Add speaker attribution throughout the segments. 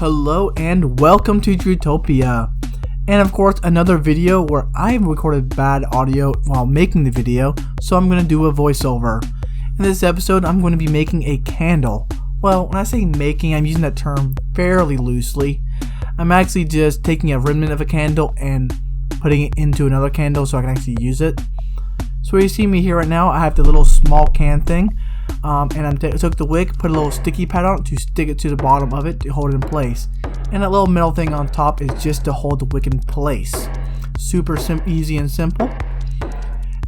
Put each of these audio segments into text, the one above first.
Speaker 1: Hello and welcome to Drewtopia, and of course another video where I recorded bad audio while making the video, so I'm going to do a voiceover. In this episode I'm going to be making a candle. Well, when I say making, I'm using that term fairly loosely. I'm actually just taking a remnant of a candle and putting it into another candle so I can actually use it. So you see me here right now, I have the little small can thing. And I took the wick, put a little sticky pad on it to stick it to the bottom of it to hold it in place. And that little metal thing on top is just to hold the wick in place. Super easy and simple.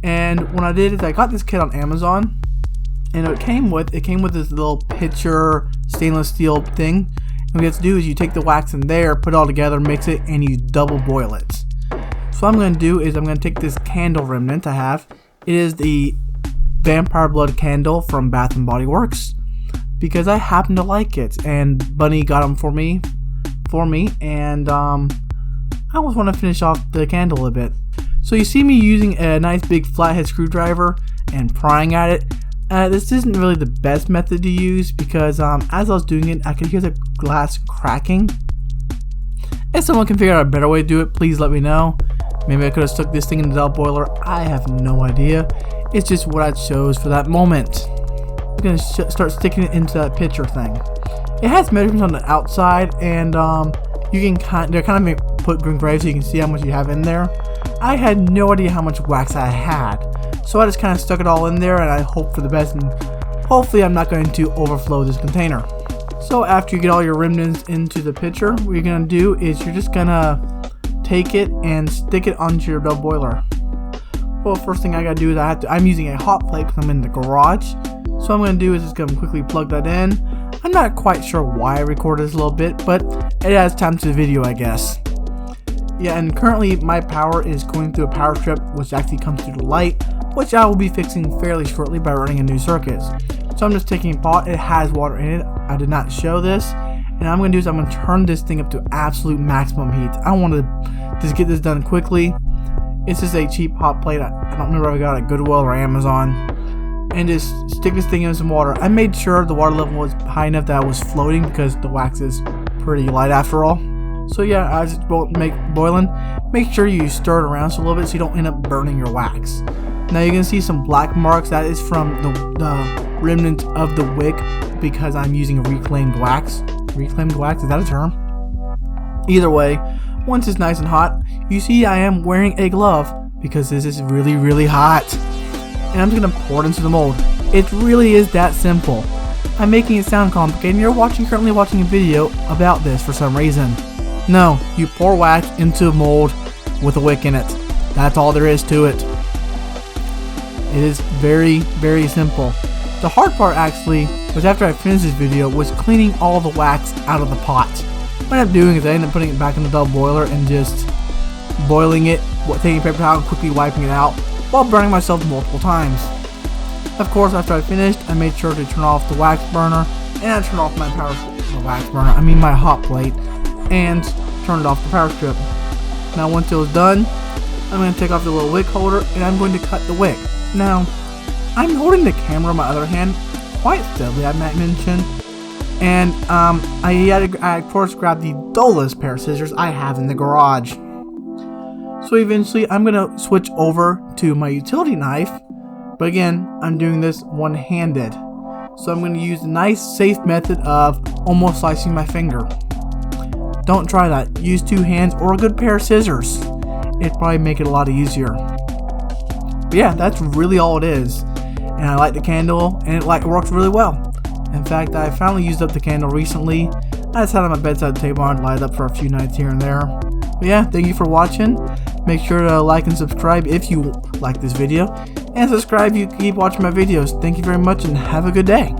Speaker 1: And what I did is I got this kit on Amazon, and it came with this little pitcher stainless steel thing. And what you have to do is you take the wax in there, put it all together, mix it, and you double boil it. So what I'm going to do is I'm going to take this candle remnant I have. It is the Vampire Blood candle from Bath and Body Works because I happen to like it, and Bunny got them for me, and I always want to finish off the candle a bit. So you see me using a nice big flathead screwdriver and prying at it. This isn't really the best method to use because as I was doing it, I could hear the glass cracking. If someone can figure out a better way to do it, please let me know. Maybe I could have stuck this thing in the double boiler. I have no idea. It's just what I chose for that moment. I'm going to start sticking it into that pitcher thing. It has measurements on the outside, and you can they're kind of put engraved so you can see how much you have in there. I had no idea how much wax I had, so I just kind of stuck it all in there, and I hope for the best, and hopefully I'm not going to overflow this container. So after you get all your remnants into the pitcher, what you're going to do is you're just going to take it and stick it onto your double boiler. Well, first thing I gotta do is I'm using a hot plate because I'm in the garage. So what I'm gonna do is just gonna quickly plug that in. I'm not quite sure why I recorded this a little bit, but it adds time to the video, I guess. Yeah, and currently my power is going through a power strip which actually comes through the light, which I will be fixing fairly shortly by running a new circuit. So I'm just taking a pot, it has water in it. I did not show this. And what I'm gonna do is I'm gonna turn this thing up to absolute maximum heat. I want to just get this done quickly. It's just a cheap hot plate. I don't remember if I got it at Goodwill or Amazon. And just stick this thing in some water. I made sure the water level was high enough that I was floating because the wax is pretty light after all. So yeah, I just boiling. Make sure you stir it around a little bit so you don't end up burning your wax. Now you're gonna see some black marks. That is from the remnant of the wick because I'm using reclaimed wax. Reclaimed wax, is that a term? Either way, once it's nice and hot, you see I am wearing a glove because this is really, really hot. And I'm just going to pour it into the mold. It really is that simple. I'm making it sound complicated, and you're currently watching a video about this for some reason. No, you pour wax into a mold with a wick in it. That's all there is to it. It is very, very simple. The hard part actually was after I finished this video was cleaning all the wax out of the pot. What I ended up doing is I ended up putting it back in the double boiler and just boiling it, taking a paper towel and quickly wiping it out while burning myself multiple times. Of course, after I finished, I made sure to turn off the wax burner, and I turned off my my hot plate, and turned off the power strip. Now once it was done, I'm going to take off the little wick holder and I'm going to cut the wick. Now, I'm holding the camera in my other hand quite steadily, I might mention. And I of course grabbed the dullest pair of scissors I have in the garage. So eventually I'm going to switch over to my utility knife, but again I'm doing this one-handed. So I'm going to use the nice safe method of almost slicing my finger. Don't try that. Use two hands or a good pair of scissors. It'd probably make it a lot easier. But yeah, that's really all it is. And I like the candle, and it works really well. In fact, I finally used up the candle recently. I just had it on my bedside table and light it up for a few nights here and there. But yeah, thank you for watching. Make sure to like and subscribe if you like this video. And subscribe if you keep watching my videos. Thank you very much and have a good day.